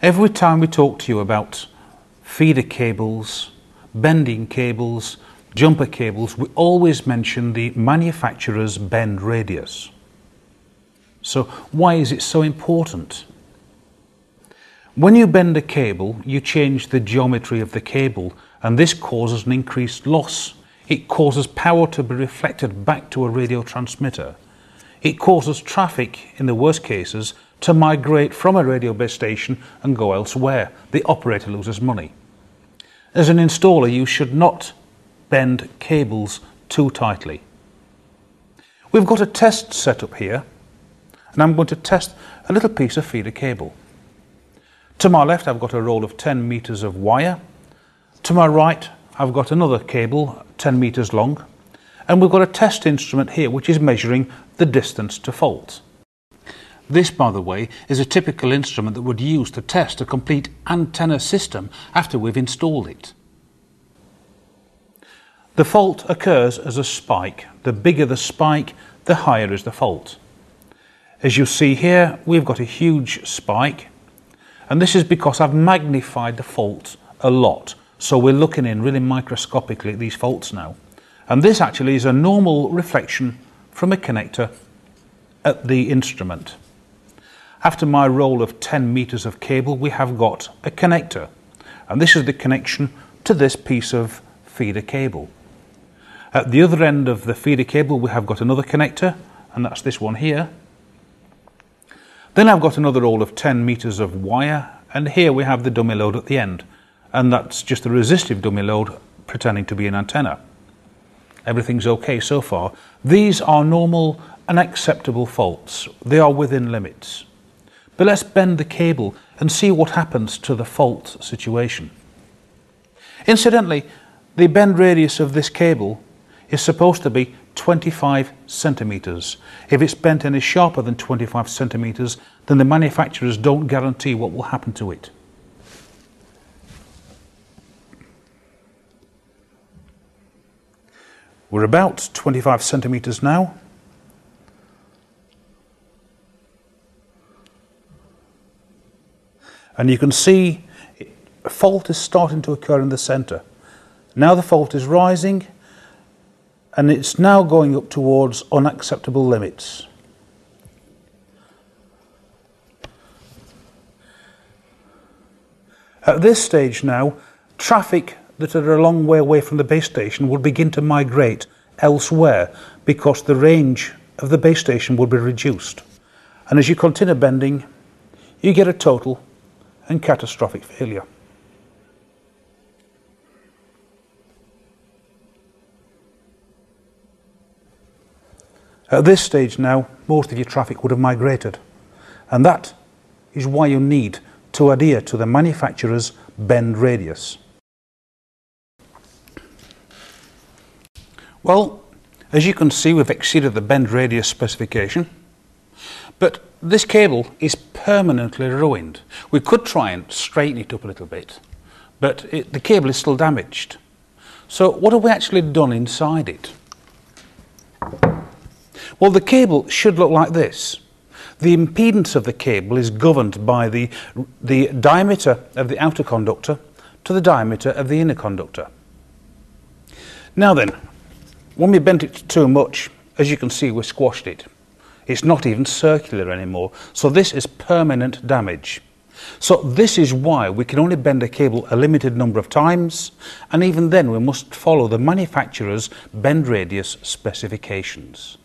Every time we talk to you about feeder cables, bending cables, jumper cables, we always mention the manufacturer's bend radius. So why is it so important? When you bend a cable, you change the geometry of the cable, and this causes an increased loss. It causes power to be reflected back to a radio transmitter. It causes traffic, in the worst cases, to migrate from a radio base station and go elsewhere. The operator loses money. As an installer, you should not bend cables too tightly. We've got a test set up here, and I'm going to test a little piece of feeder cable. To my left, I've got a roll of 10 meters of wire. To my right, I've got another cable 10 meters long, and we've got a test instrument here which is measuring the distance to fault. This, by the way, is a typical instrument that would use to test a complete antenna system after we've installed it. The fault occurs as a spike. The bigger the spike, the higher is the fault. As you see here, we've got a huge spike, and this is because I've magnified the fault a lot. So we're looking in really microscopically at these faults now. And this actually is a normal reflection from a connector at the instrument. After my roll of 10 meters of cable, we have got a connector. And this is the connection to this piece of feeder cable. At the other end of the feeder cable, we have got another connector, and that's this one here. Then I've got another roll of 10 meters of wire, and here we have the dummy load at the end. And that's just a resistive dummy load pretending to be an antenna. Everything's okay so far. These are normal and acceptable faults. They are within limits. But let's bend the cable and see what happens to the fault situation. Incidentally, the bend radius of this cable is supposed to be 25 centimeters. If it's bent any sharper than 25 centimeters, then the manufacturers don't guarantee what will happen to it. We're about 25 centimeters now. And you can see a fault is starting to occur in the center. Now the fault is rising, and it's now going up towards unacceptable limits. At this stage now, traffic that are a long way away from the base station will begin to migrate elsewhere because the range of the base station will be reduced. And as you continue bending, you get a total and catastrophic failure. At this stage now, most of your traffic would have migrated, and that is why you need to adhere to the manufacturer's bend radius. Well, as you can see, we've exceeded the bend radius specification, but this cable is permanently ruined. We could try and straighten it up a little bit, but the cable is still damaged. So what have we actually done inside it? Well, the cable should look like this. The impedance of the cable is governed by the diameter of the outer conductor to the diameter of the inner conductor. Now then, when we bent it too much, as you can see, we squashed it. It's not even circular anymore, so this is permanent damage. So this is why we can only bend a cable a limited number of times, and even then we must follow the manufacturer's bend radius specifications.